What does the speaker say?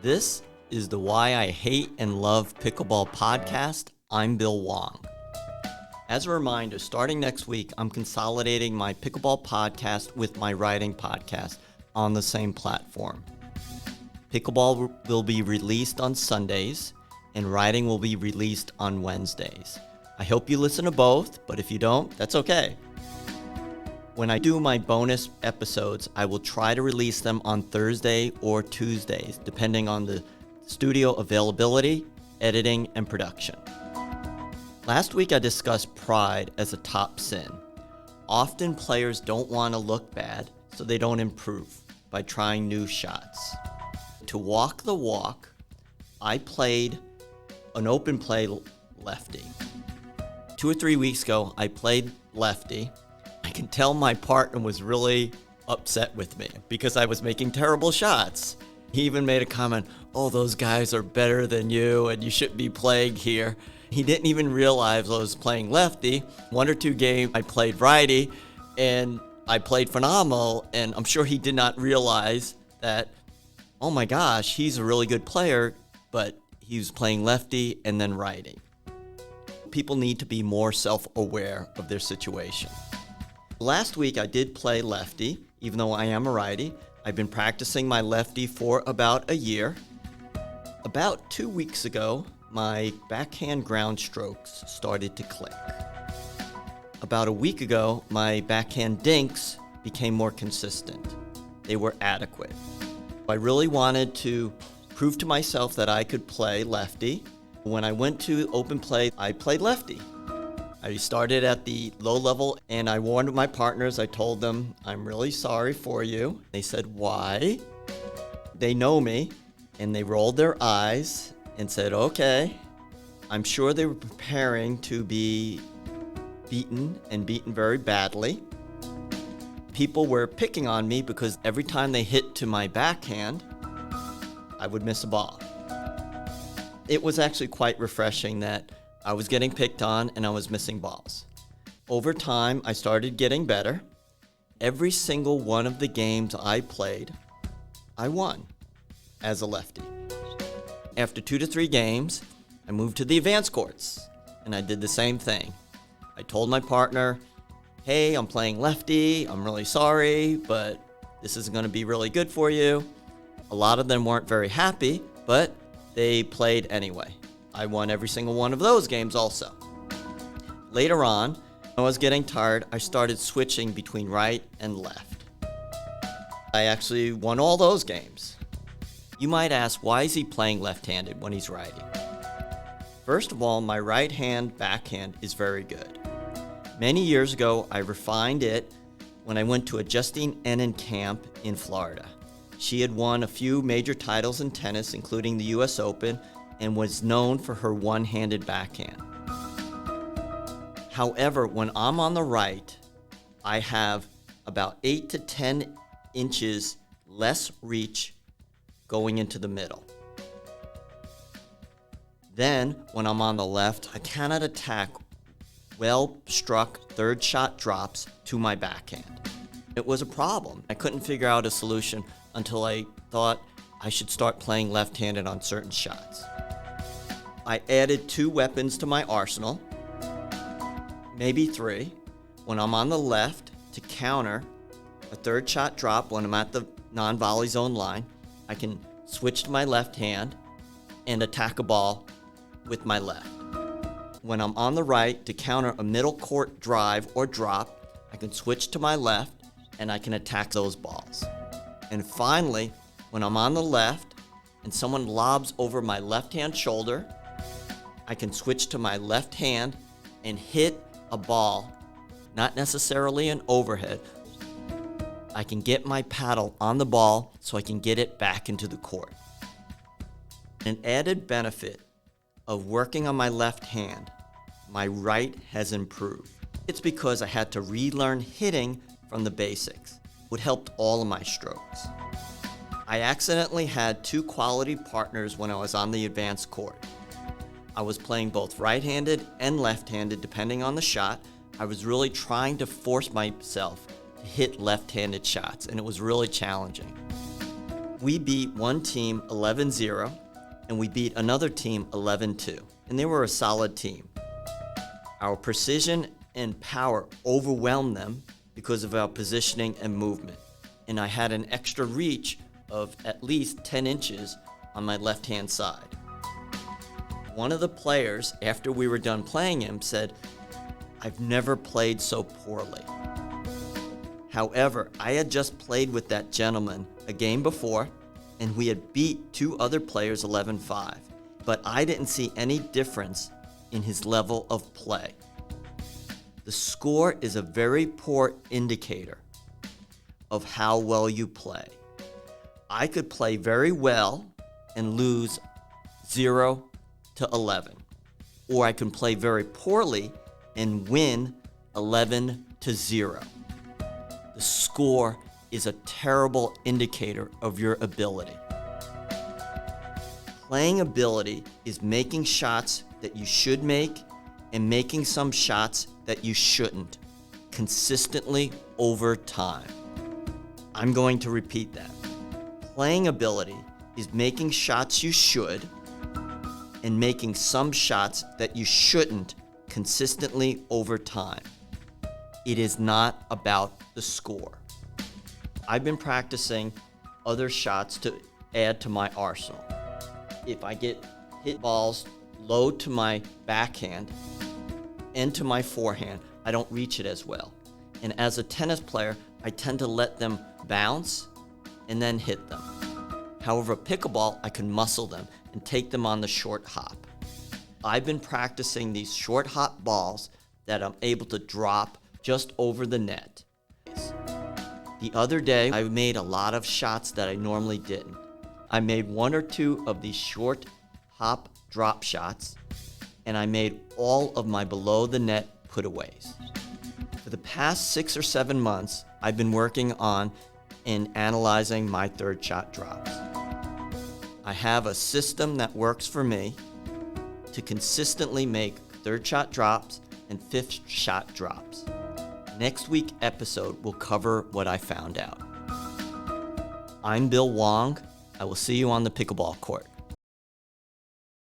This is the Why I Hate and Love Pickleball podcast. I'm Bill Wong. As a reminder, starting next week, I'm consolidating my pickleball podcast with my writing podcast on the same platform. Pickleball will be released on Sundays, and writing will be released on Wednesdays. I hope you listen to both, but if you don't, that's okay. When I do my bonus episodes, I will try to release them on Thursday or Tuesdays, depending on the studio availability, editing, and production. Last week I discussed pride as a top sin. Often players don't want to look bad, so they don't improve by trying new shots. To walk the walk, I played an open play lefty. 2 or 3 weeks ago, I played lefty. I can tell my partner was really upset with me because I was making terrible shots. He even made a comment, "Oh, those guys are better than you and you shouldn't be playing here." He didn't even realize I was playing lefty. 1 or 2 games I played righty and I played phenomenal, and I'm sure he did not realize that, oh my gosh, he's a really good player, but he was playing lefty and then righty. People need to be more self-aware of their situation. Last week I did play lefty, even though I am a righty. I've been practicing my lefty for about a year. About 2 weeks ago, my backhand ground strokes started to click. About a week ago, my backhand dinks became more consistent. They were adequate. I really wanted to prove to myself that I could play lefty. When I went to open play, I played lefty. I started at the low level and I warned my partners. I told them, "I'm really sorry for you." They said, "Why?" They know me and they rolled their eyes and said, "Okay." I'm sure they were preparing to be beaten and beaten very badly. People were picking on me because every time they hit to my backhand, I would miss a ball. It was actually quite refreshing that I was getting picked on and I was missing balls. Over time, I started getting better. Every single one of the games I played, I won as a lefty. After 2 to 3 games, I moved to the advanced courts and I did the same thing. I told my partner, "Hey, I'm playing lefty. I'm really sorry, but this isn't going to be really good for you." A lot of them weren't very happy, but they played anyway. I won every single one of those games also. Later on, when I was getting tired, I started switching between right and left. I actually won all those games. You might ask, why is he playing left-handed when he's righty? First of all, my right hand backhand is very good. Many years ago, I refined it when I went to a Justine Ennen camp in Florida. She had won a few major titles in tennis, including the US Open, and was known for her one-handed backhand. However, when I'm on the right, I have about 8 to 10 inches less reach going into the middle. Then, when I'm on the left, I cannot attack well-struck third shot drops to my backhand. It was a problem. I couldn't figure out a solution until I thought I should start playing left-handed on certain shots. I added 2 weapons to my arsenal, maybe 3. When I'm on the left, to counter a third shot drop when I'm at the non-volley zone line, I can switch to my left hand and attack a ball with my left. When I'm on the right, to counter a middle court drive or drop, I can switch to my left and I can attack those balls. And finally, when I'm on the left and someone lobs over my left hand shoulder, I can switch to my left hand and hit a ball, not necessarily an overhead. I can get my paddle on the ball so I can get it back into the court. An added benefit of working on my left hand, my right has improved. It's because I had to relearn hitting from the basics, which helped all of my strokes. I accidentally had 2 quality partners when I was on the advanced court. I was playing both right-handed and left-handed depending on the shot. I was really trying to force myself to hit left-handed shots, and it was really challenging. We beat one team 11-0, and we beat another team 11-2, and they were a solid team. Our precision and power overwhelmed them because of our positioning and movement, and I had an extra reach of at least 10 inches on my left-hand side. One of the players, after we were done playing him, said, "I've never played so poorly." However, I had just played with that gentleman a game before, and we had beat two other players 11-5, but I didn't see any difference in his level of play. The score is a very poor indicator of how well you play. I could play very well and lose 0-11, or I can play very poorly and win 11-0. The score is a terrible indicator of your ability. Playing ability is making shots that you should make and making some shots that you shouldn't, consistently over time. I'm going to repeat that. Playing ability is making shots you should and making some shots that you shouldn't consistently over time. It is not about the score. I've been practicing other shots to add to my arsenal. If I get hit balls low to my backhand and to my forehand, I don't reach it as well. And as a tennis player, I tend to let them bounce and then hit them. However, pickleball, I can muscle them and take them on the short hop. I've been practicing these short hop balls that I'm able to drop just over the net. The other day, I made a lot of shots that I normally didn't. I made one or two of these short hop drop shots, and I made all of my below the net putaways. For the past 6 or 7 months, I've been working on and analyzing my third shot drops. I have a system that works for me to consistently make third shot drops and fifth shot drops. Next week's episode will cover what I found out. I'm Bill Wong. I will see you on the pickleball court.